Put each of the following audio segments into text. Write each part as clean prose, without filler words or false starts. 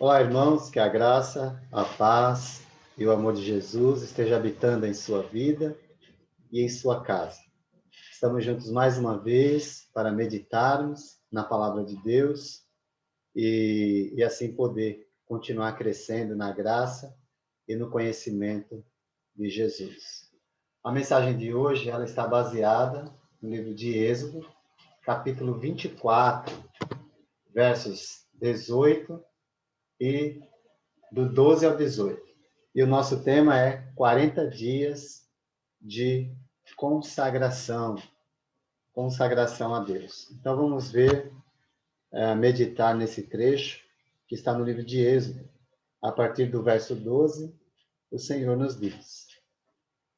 Olá, irmãos, que a graça, a paz e o amor de Jesus esteja habitando em sua vida e em sua casa. Estamos juntos mais uma vez para meditarmos na palavra de Deus e assim poder continuar crescendo na graça e no conhecimento de Jesus. A mensagem de hoje ela está baseada no livro de Êxodo, capítulo 24, versos 18 e do 12 ao 18. E o nosso tema é 40 dias de consagração, consagração a Deus. Então vamos ver, meditar nesse trecho que está no livro de Êxodo. A partir do verso 12, o Senhor nos diz: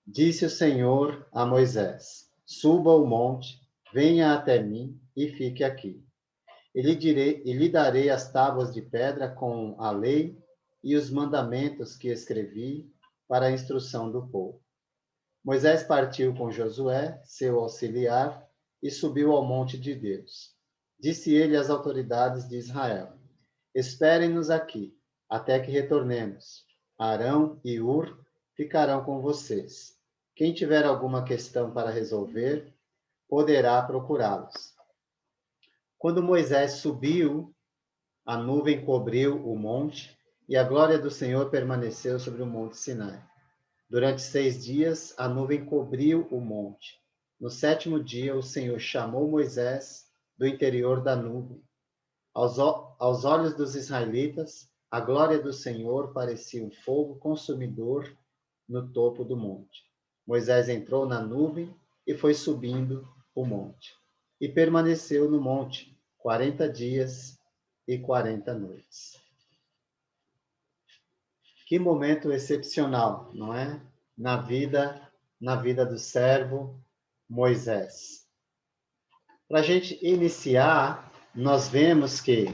Disse o Senhor a Moisés: Suba o monte, venha até mim e fique aqui. E lhe darei as tábuas de pedra com a lei e os mandamentos que escrevi para a instrução do povo. Moisés partiu com Josué, seu auxiliar, e subiu ao monte de Deus. Disse ele às autoridades de Israel: Esperem-nos aqui, até que retornemos. Arão e Hur ficarão com vocês. Quem tiver alguma questão para resolver, poderá procurá-los. Quando Moisés subiu, a nuvem cobriu o monte, e a glória do Senhor permaneceu sobre o monte Sinai. Durante 6 dias, a nuvem cobriu o monte. No 7º dia, o Senhor chamou Moisés do interior da nuvem. Aos olhos dos israelitas, a glória do Senhor parecia um fogo consumidor no topo do monte. Moisés entrou na nuvem e foi subindo o monte. E permaneceu no monte 40 dias e 40 noites. Que momento excepcional, não é? Na vida do servo Moisés. Para a gente iniciar, nós vemos que,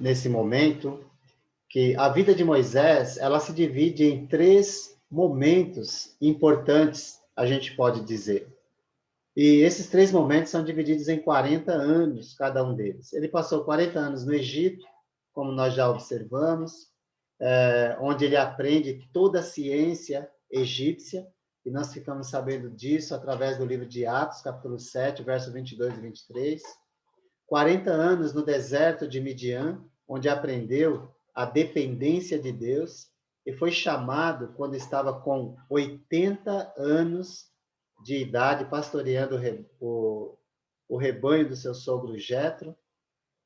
nesse momento, que a vida de Moisés, ela se divide em 3 momentos importantes, a gente pode dizer. E esses 3 momentos são divididos em 40 anos, cada um deles. Ele passou 40 anos no Egito, como nós já observamos, onde ele aprende toda a ciência egípcia, e nós ficamos sabendo disso através do livro de Atos, capítulo 7, versos 22 e 23. 40 anos no deserto de Midian, onde aprendeu a dependência de Deus, e foi chamado quando estava com 80 anos de idade, pastoreando o rebanho do seu sogro Jetro.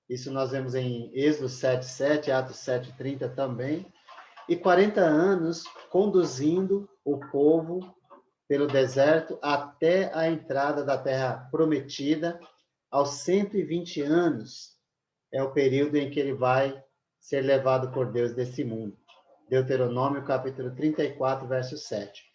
Isso nós vemos em Êxodo 7:7, Atos 7:30 também. E 40 anos conduzindo o povo pelo deserto até a entrada da terra prometida. Aos 120 anos é o período em que ele vai ser levado por Deus desse mundo. Deuteronômio, capítulo 34, verso 7.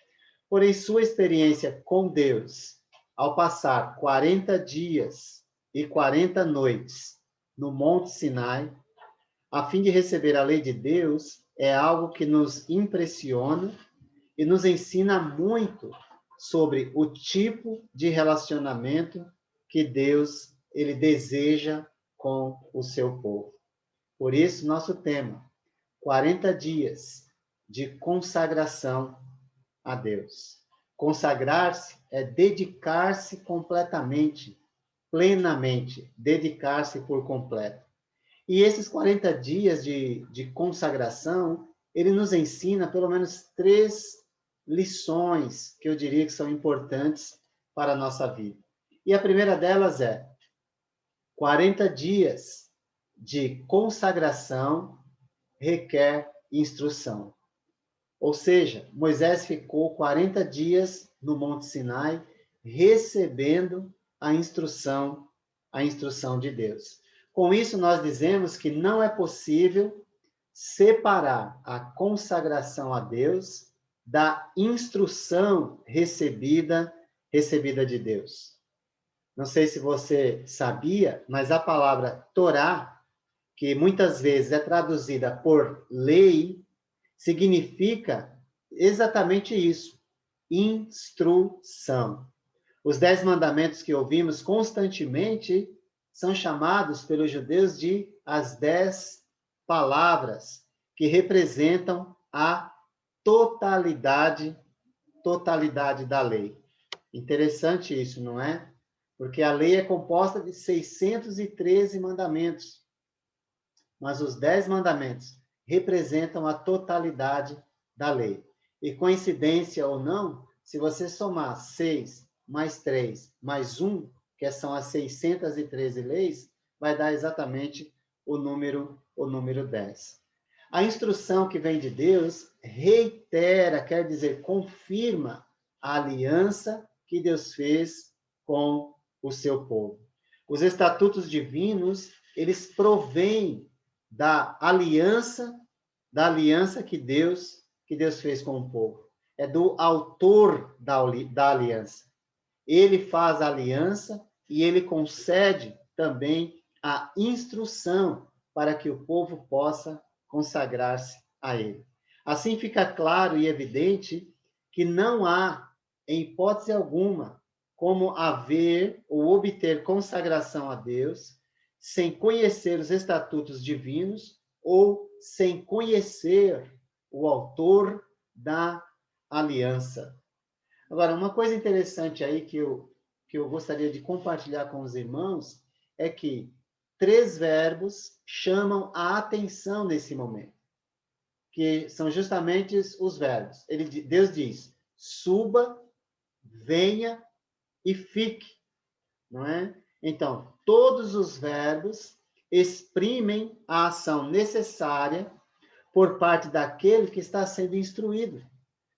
Porém, sua experiência com Deus, ao passar 40 dias e 40 noites no Monte Sinai, a fim de receber a lei de Deus, é algo que nos impressiona e nos ensina muito sobre o tipo de relacionamento que Deus ele deseja com o seu povo. Por isso, nosso tema, 40 dias de consagração a Deus. Consagrar-se é dedicar-se completamente, plenamente, dedicar-se por completo. E esses 40 dias de consagração, ele nos ensina pelo menos 3 lições que eu diria que são importantes para a nossa vida. E a primeira delas é 40 dias de consagração requer instrução. Ou seja, Moisés ficou 40 dias no Monte Sinai recebendo a instrução de Deus. Com isso, nós dizemos que não é possível separar a consagração a Deus da instrução recebida de Deus. Não sei se você sabia, mas a palavra Torá, que muitas vezes é traduzida por lei, significa exatamente isso, instrução. Os 10 mandamentos que ouvimos constantemente são chamados pelos judeus de as 10 palavras que representam a totalidade da lei. Interessante isso, não é? Porque a lei é composta de 613 mandamentos, mas os 10 mandamentos representam a totalidade da lei. E coincidência ou não, se você somar 6 mais 3 mais 1, que são as 613 leis, vai dar exatamente o número 10. A instrução que vem de Deus reitera, quer dizer, confirma a aliança que Deus fez com o seu povo. Os estatutos divinos, eles provêm da aliança que Deus fez com o povo. É do autor da aliança. Ele faz a aliança e ele concede também a instrução para que o povo possa consagrar-se a ele. Assim fica claro e evidente que não há, em hipótese alguma, como haver ou obter consagração a Deus sem conhecer os estatutos divinos ou sem conhecer o autor da aliança. Agora, uma coisa interessante aí que eu gostaria de compartilhar com os irmãos é que 3 verbos chamam a atenção nesse momento, que são justamente os verbos. Deus diz, suba, venha e fique, não é? Então, todos os verbos exprimem a ação necessária por parte daquele que está sendo instruído.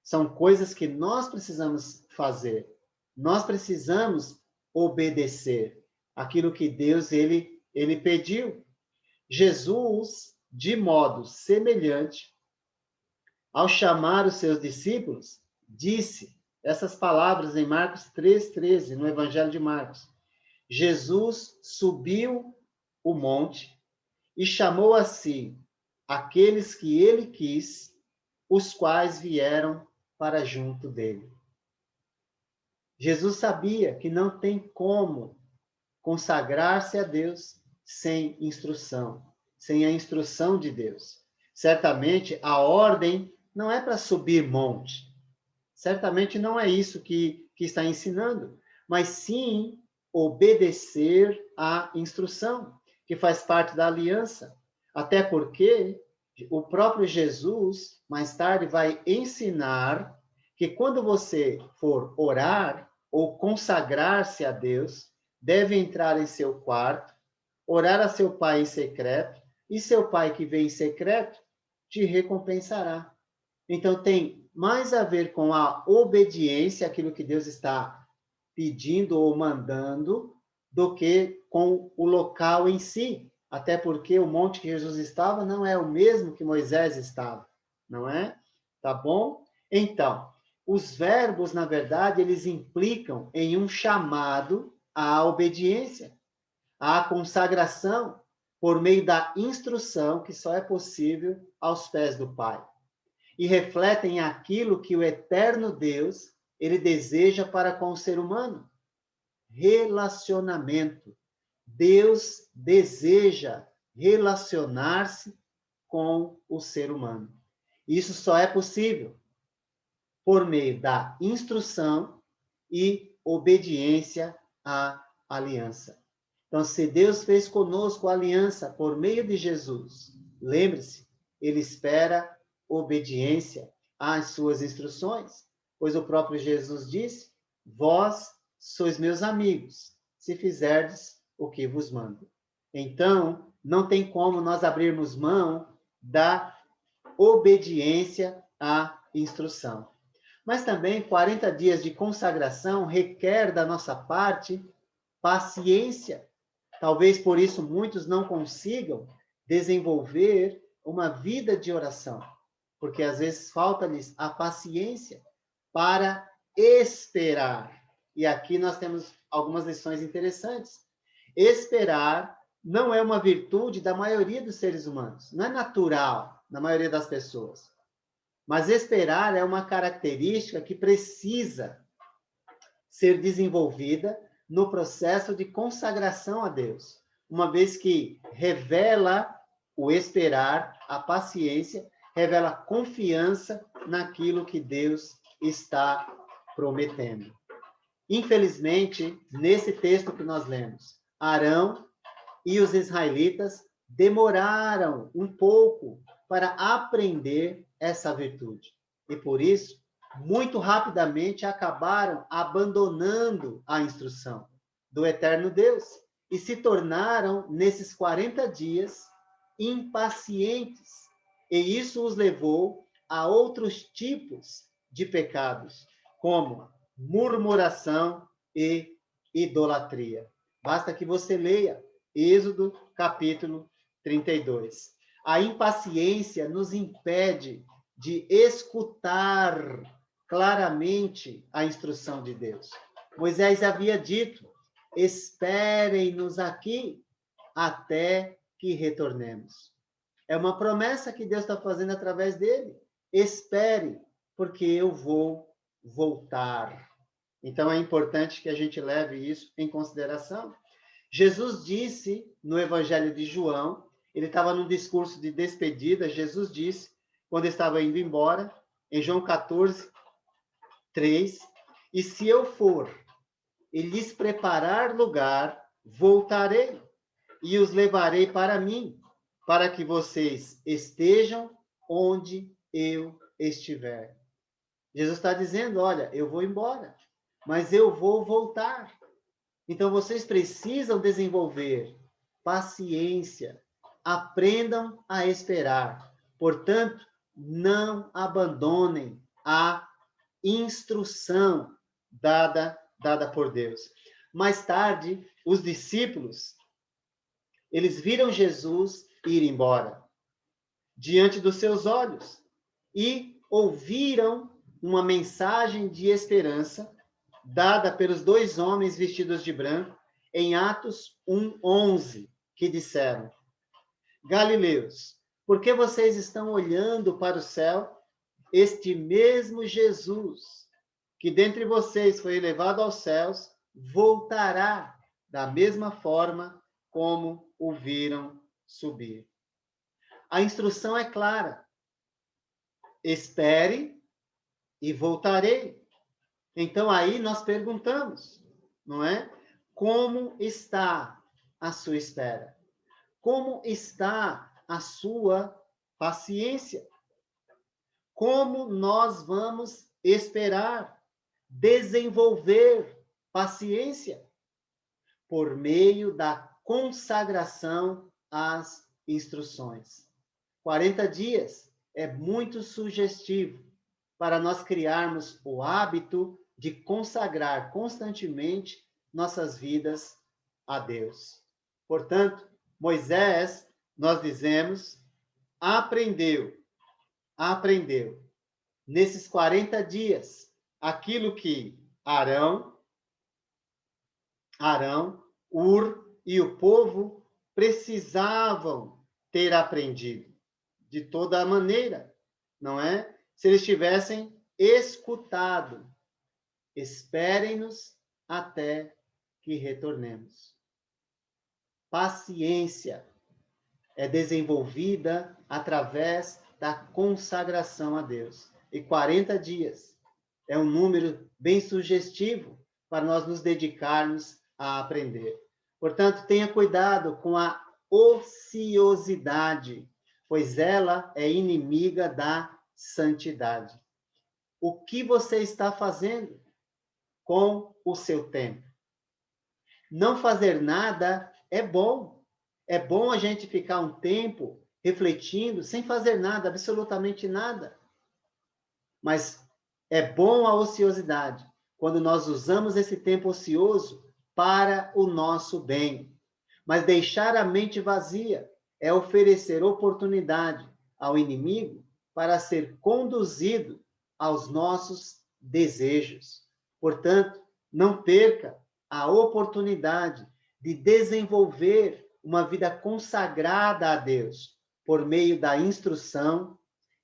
São coisas que nós precisamos fazer. Nós precisamos obedecer aquilo que Deus ele pediu. Jesus, de modo semelhante, ao chamar os seus discípulos, disse essas palavras em Marcos 3,13, no Evangelho de Marcos. Jesus subiu o monte e chamou a si aqueles que ele quis, os quais vieram para junto dele. Jesus sabia que não tem como consagrar-se a Deus sem instrução, sem a instrução de Deus. Certamente, a ordem não é para subir monte. Certamente não é isso que está ensinando, mas sim obedecer à instrução, que faz parte da aliança. Até porque o próprio Jesus, mais tarde, vai ensinar que quando você for orar ou consagrar-se a Deus, deve entrar em seu quarto, orar a seu pai em secreto, e seu pai que vem em secreto te recompensará. Então, tem mais a ver com a obediência, aquilo que Deus está pedindo ou mandando, do que com o local em si. Até porque o monte que Jesus estava não é o mesmo que Moisés estava, não é? Tá bom? Então, os verbos, na verdade, eles implicam em um chamado à obediência, à consagração, por meio da instrução que só é possível aos pés do Pai. E refletem aquilo que o eterno Deus, ele deseja para com o ser humano. Relacionamento. Deus deseja relacionar-se com o ser humano. Isso só é possível por meio da instrução e obediência à aliança. Então, se Deus fez conosco a aliança por meio de Jesus, lembre-se, ele espera obediência às suas instruções, pois o próprio Jesus disse, vós sois meus amigos, se fizerdes o que vos mando. Então, não tem como nós abrirmos mão da obediência à instrução. Mas também 40 dias de consagração requer da nossa parte paciência. Talvez por isso muitos não consigam desenvolver uma vida de oração, porque às vezes falta-lhes a paciência para esperar. E aqui nós temos algumas lições interessantes. Esperar não é uma virtude da maioria dos seres humanos, não é natural na maioria das pessoas. Mas esperar é uma característica que precisa ser desenvolvida no processo de consagração a Deus, uma vez que revela o esperar, a paciência, revela confiança naquilo que Deus está prometendo. Infelizmente, nesse texto que nós lemos, Arão e os israelitas demoraram um pouco para aprender essa virtude. E por isso, muito rapidamente acabaram abandonando a instrução do eterno Deus e se tornaram, nesses 40 dias, impacientes. E isso os levou a outros tipos de pecados, como murmuração e idolatria. Basta que você leia Êxodo, capítulo 32. A impaciência nos impede de escutar claramente a instrução de Deus. Moisés havia dito: esperem-nos aqui até que retornemos. É uma promessa que Deus está fazendo através dele. Espere, porque eu vou voltar. Então, é importante que a gente leve isso em consideração. Jesus disse no Evangelho de João, ele estava num discurso de despedida, Jesus disse, quando estava indo embora, em João 14, 3, e se eu for e lhes preparar lugar, voltarei e os levarei para mim, para que vocês estejam onde eu estiver. Jesus está dizendo, olha, eu vou embora, mas eu vou voltar. Então, vocês precisam desenvolver paciência, aprendam a esperar. Portanto, não abandonem a instrução dada por Deus. Mais tarde, os discípulos, eles viram Jesus ir embora diante dos seus olhos e ouviram uma mensagem de esperança dada pelos dois homens vestidos de branco em Atos 1:11, que disseram: Galileus, por que vocês estão olhando para o céu? Este mesmo Jesus, que dentre vocês foi elevado aos céus, voltará da mesma forma como o viram subir. A instrução é clara. Espere e voltarei. Então, aí nós perguntamos, não é? Como está a sua espera? Como está a sua paciência? Como nós vamos esperar, desenvolver paciência? Por meio da consagração às instruções. 40 dias é muito sugestivo para nós criarmos o hábito de consagrar constantemente nossas vidas a Deus. Portanto, Moisés, nós dizemos, aprendeu, nesses 40 dias, aquilo que Arão, Ur e o povo precisavam ter aprendido, de toda maneira, não é? Se eles tivessem escutado, esperem-nos até que retornemos. Paciência é desenvolvida através da consagração a Deus. E 40 dias é um número bem sugestivo para nós nos dedicarmos a aprender. Portanto, tenha cuidado com a ociosidade, pois ela é inimiga da santidade. O que você está fazendo com o seu tempo? Não fazer nada é bom. É bom a gente ficar um tempo refletindo, sem fazer nada, absolutamente nada. Mas é bom a ociosidade, quando nós usamos esse tempo ocioso para o nosso bem. Mas deixar a mente vazia é oferecer oportunidade ao inimigo para ser conduzido aos nossos desejos. Portanto, não perca a oportunidade de desenvolver uma vida consagrada a Deus por meio da instrução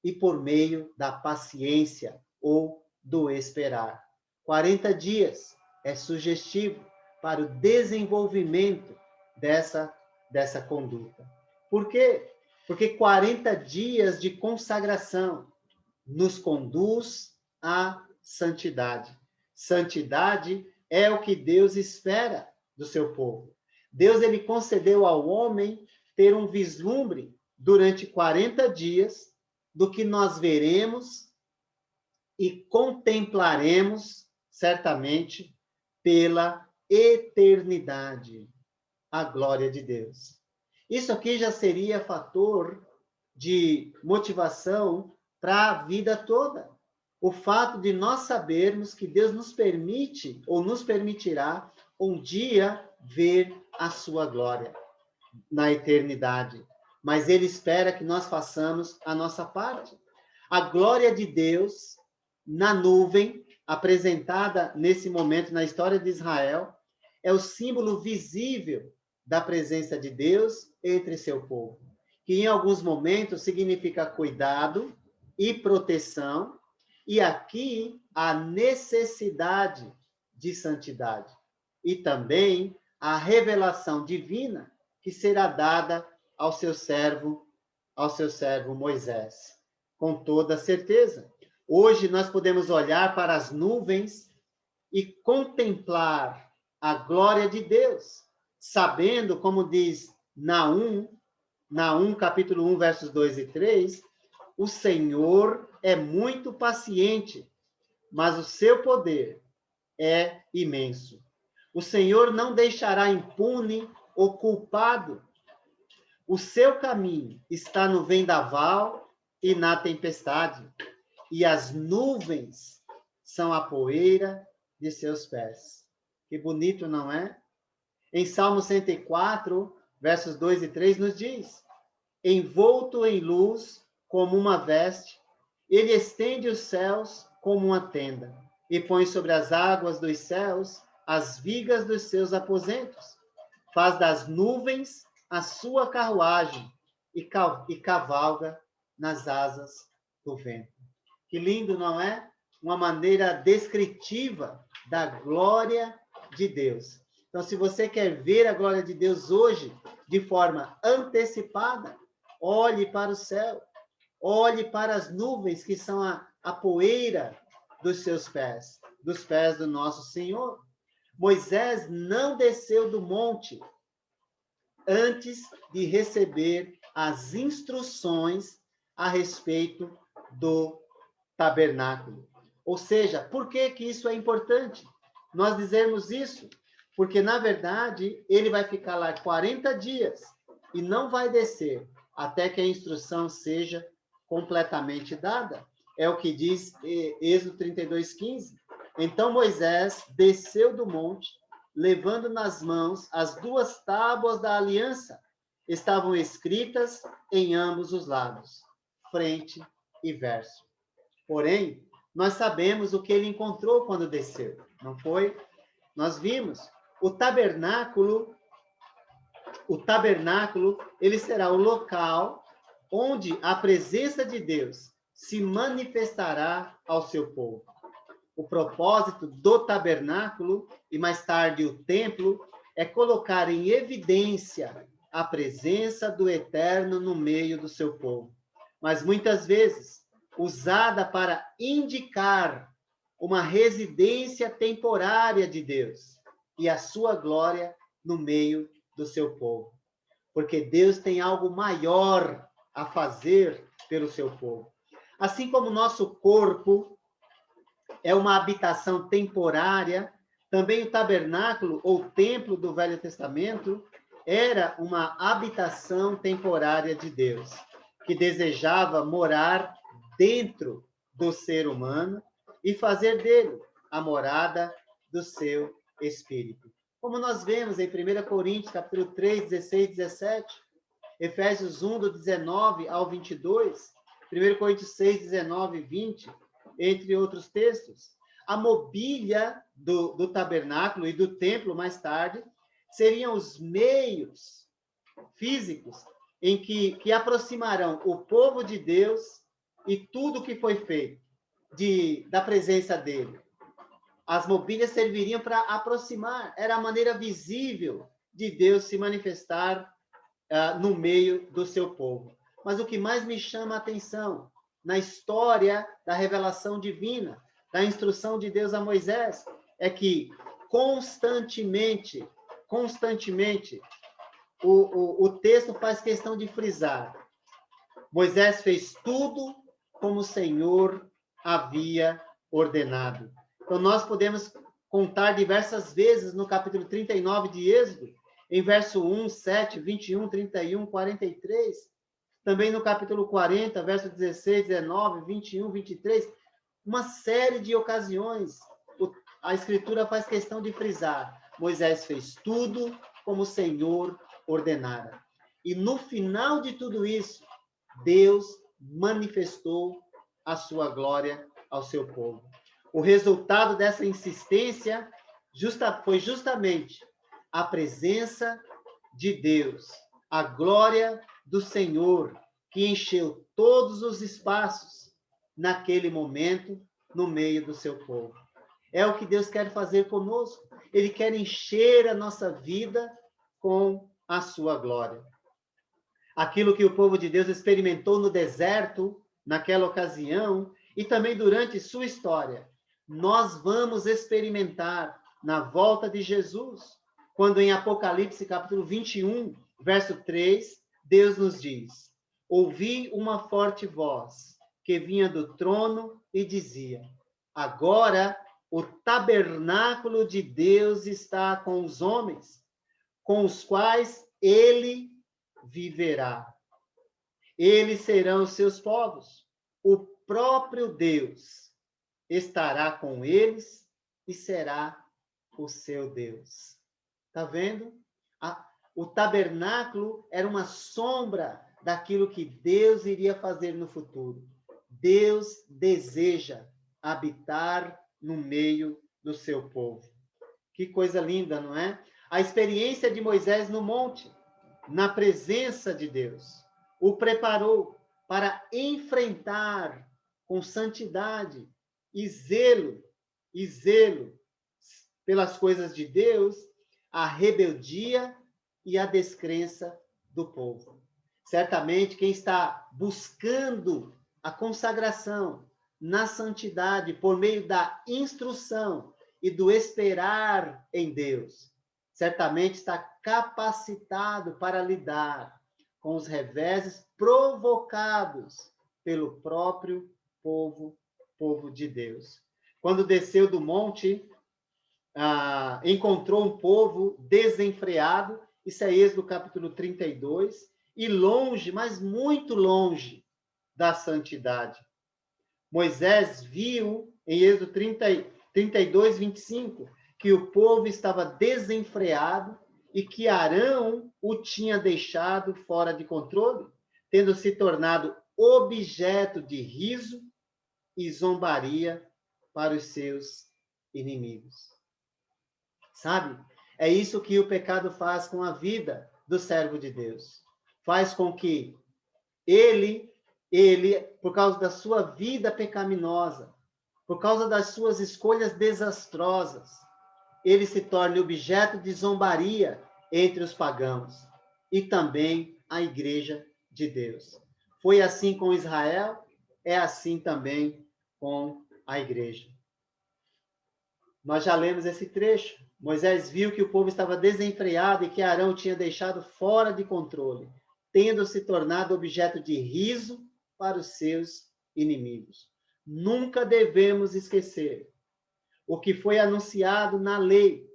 e por meio da paciência ou do esperar. 40 dias é sugestivo para o desenvolvimento dessa conduta. Por quê? Porque 40 dias de consagração nos conduz à santidade. Santidade é o que Deus espera do seu povo. Deus ele concedeu ao homem ter um vislumbre durante 40 dias do que nós veremos e contemplaremos certamente pela eternidade, a glória de Deus. Isso aqui já seria fator de motivação para a vida toda. O fato de nós sabermos que Deus nos permite ou nos permitirá um dia ver a sua glória na eternidade. Mas Ele espera que nós façamos a nossa parte. A glória de Deus na nuvem, apresentada nesse momento na história de Israel, é o símbolo visível da presença de Deus entre seu povo, que em alguns momentos significa cuidado e proteção, e aqui a necessidade de santidade, e também a revelação divina que será dada ao seu servo Moisés, com toda certeza. Hoje nós podemos olhar para as nuvens e contemplar a glória de Deus, sabendo, como diz Naum capítulo 1, versos 2 e 3, o Senhor é muito paciente, mas o seu poder é imenso. O Senhor não deixará impune o culpado. O seu caminho está no vendaval e na tempestade, e as nuvens são a poeira de seus pés. Que bonito, não é? Em Salmo 104, versos 2 e 3, nos diz: envolto em luz como uma veste, ele estende os céus como uma tenda, e põe sobre as águas dos céus as vigas dos seus aposentos. Faz das nuvens a sua carruagem e cavalga nas asas do vento. Que lindo, não é? Uma maneira descritiva da glória de Deus. Então, se você quer ver a glória de Deus hoje de forma antecipada, olhe para o céu, olhe para as nuvens que são a poeira dos seus pés, dos pés do nosso Senhor. Moisés não desceu do monte antes de receber as instruções a respeito do tabernáculo. Ou seja, por que isso é importante? Nós dizemos isso porque, na verdade, ele vai ficar lá 40 dias e não vai descer até que a instrução seja completamente dada. É o que diz Êxodo 32:15. Então Moisés desceu do monte, levando nas mãos as 2 tábuas da aliança. Estavam escritas em ambos os lados, frente e verso. Porém, nós sabemos o que ele encontrou quando desceu, não foi? Nós vimos o tabernáculo, ele será o local onde a presença de Deus se manifestará ao seu povo. O propósito do tabernáculo, e mais tarde o templo, é colocar em evidência a presença do Eterno no meio do seu povo. Mas muitas vezes usada para indicar uma residência temporária de Deus e a sua glória no meio do seu povo. Porque Deus tem algo maior a fazer pelo seu povo. Assim como o nosso corpo é uma habitação temporária, também o tabernáculo ou templo do Velho Testamento era uma habitação temporária de Deus, que desejava morar dentro do ser humano e fazer dele a morada do seu espírito. Como nós vemos em 1 Coríntios, capítulo 3, 16, 17, Efésios 1, do 19 ao 22, 1 Coríntios 6, 19 e 20, entre outros textos. A mobília do tabernáculo e do templo, mais tarde, seriam os meios físicos em que aproximarão o povo de Deus e tudo que foi feito da presença dele. As mobílias serviriam para aproximar, era a maneira visível de Deus se manifestar no meio do seu povo. mas o que mais me chama a atenção na história da revelação divina, da instrução de Deus a Moisés, é que constantemente, o texto faz questão de frisar. Moisés fez tudo como o Senhor havia ordenado. Então, nós podemos contar diversas vezes no capítulo 39 de Êxodo, em verso 1, 7, 21, 31, 43, também no capítulo 40, verso 16, 19, 21, 23, uma série de ocasiões, a Escritura faz questão de frisar. Moisés fez tudo como o Senhor ordenara. E no final de tudo isso, Deus manifestou a sua glória ao seu povo. O resultado dessa insistência foi justamente a presença de Deus, a glória do Senhor, que encheu todos os espaços naquele momento no meio do seu povo. É o que Deus quer fazer conosco. Ele quer encher a nossa vida com a sua glória. Aquilo que o povo de Deus experimentou no deserto, naquela ocasião, e também durante sua história, nós vamos experimentar na volta de Jesus, quando em Apocalipse, capítulo 21, verso 3, Deus nos diz: ouvi uma forte voz que vinha do trono e dizia: agora o tabernáculo de Deus está com os homens, com os quais ele viverá. Eles serão os seus povos. O próprio Deus estará com eles e será o seu Deus. Está vendo? O tabernáculo era uma sombra daquilo que Deus iria fazer no futuro. Deus deseja habitar no meio do seu povo. Que coisa linda, não é? A experiência de Moisés no monte, na presença de Deus, o preparou para enfrentar com santidade e zelo pelas coisas de Deus, a rebeldia e a descrença do povo. Certamente, quem está buscando a consagração na santidade por meio da instrução e do esperar em Deus, certamente está capacitado para lidar com os reveses provocados pelo próprio povo de Deus. Quando desceu do monte, encontrou um povo desenfreado, isso é Êxodo capítulo 32, e longe, mas muito longe da santidade. Moisés viu em Êxodo 32, 25, que o povo estava desenfreado e que Arão o tinha deixado fora de controle, tendo se tornado objeto de riso e zombaria para os seus inimigos. Sabe? É isso que o pecado faz com a vida do servo de Deus. Faz com que ele, por causa da sua vida pecaminosa, por causa das suas escolhas desastrosas, ele se torne objeto de zombaria entre os pagãos e também a igreja de Deus. Foi assim com Israel, é assim também com a igreja. Nós já lemos esse trecho. Moisés viu que o povo estava desenfreado e que Arão tinha deixado fora de controle, tendo se tornado objeto de riso para os seus inimigos. Nunca devemos esquecer o que foi anunciado na lei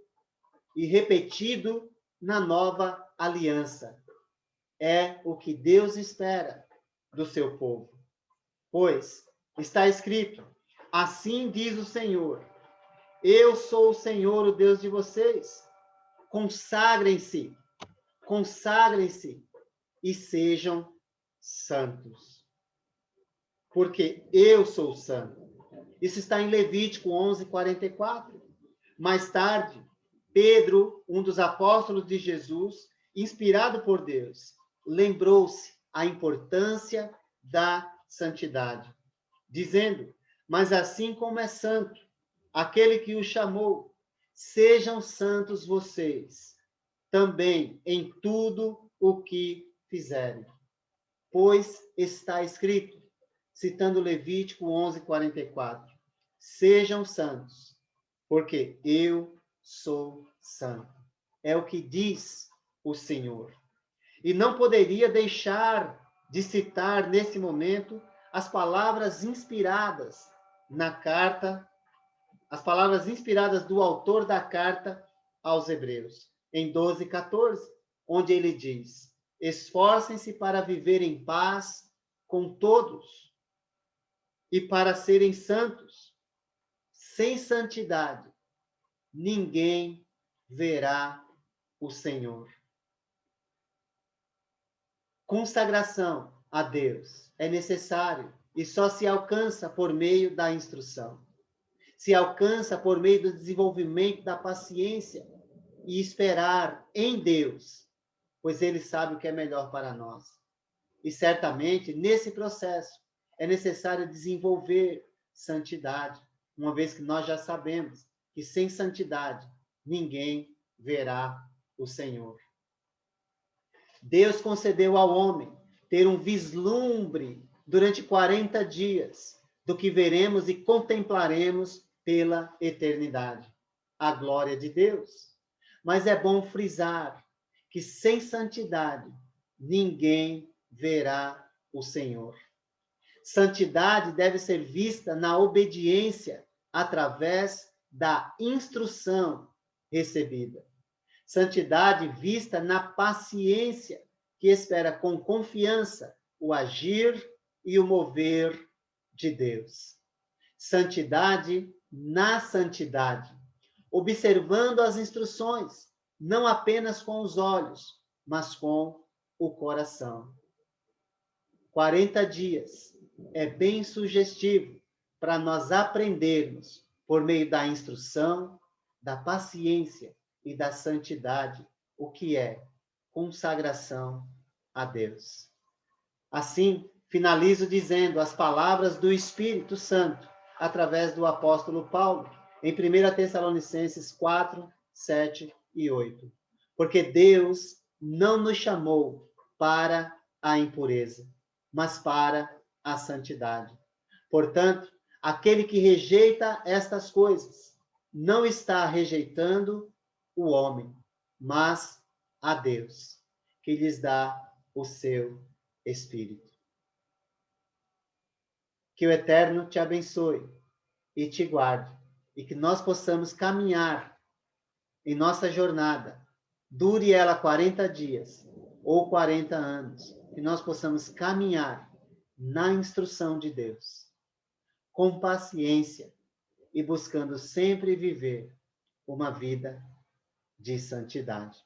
e repetido na nova aliança. É o que Deus espera do seu povo. Pois está escrito: assim diz o Senhor, eu sou o Senhor, o Deus de vocês. Consagrem-se e sejam santos, porque eu sou santo. Isso está em Levítico 11, 44. Mais tarde, Pedro, um dos apóstolos de Jesus, inspirado por Deus, lembrou-se a importância da santidade, dizendo: mas assim como é santo aquele que o chamou, sejam santos vocês, também em tudo o que fizerem. pois está escrito, citando Levítico 11:44, sejam santos, porque eu sou santo. É o que diz o Senhor. E não poderia deixar de citar nesse momento as palavras inspiradas na carta, as palavras inspiradas do autor da carta aos Hebreus, em 12:14, onde ele diz: esforcem-se para viver em paz com todos e para serem santos. Sem santidade, ninguém verá o Senhor. Consagração a Deus é necessário e só se alcança por meio da instrução. Se alcança por meio do desenvolvimento da paciência e esperar em Deus, pois Ele sabe o que é melhor para nós. E certamente, nesse processo, é necessário desenvolver santidade, uma vez que nós já sabemos que sem santidade ninguém verá o Senhor. Deus concedeu ao homem ter um vislumbre durante 40 dias do que veremos e contemplaremos pela eternidade, a glória de Deus. Mas é bom frisar que sem santidade ninguém verá o Senhor. Santidade deve ser vista na obediência através da instrução recebida. Santidade vista na paciência, que espera com confiança o agir e o mover de Deus. Santidade na santidade, observando as instruções, não apenas com os olhos, mas com o coração. 40 dias é bem sugestivo para nós aprendermos, por meio da instrução, da paciência e da santidade, o que é consagração a Deus. Assim, finalizo dizendo as palavras do Espírito Santo, através do apóstolo Paulo, em 1 Tessalonicenses 4, 7 e 8. Porque Deus não nos chamou para a impureza, mas para a santidade. Portanto, aquele que rejeita estas coisas não está rejeitando o homem, mas a Deus, que lhes dá o seu Espírito. Que o Eterno te abençoe e te guarde, e que nós possamos caminhar em nossa jornada, dure ela 40 dias ou 40 anos, que nós possamos caminhar na instrução de Deus, com paciência e buscando sempre viver uma vida de santidade.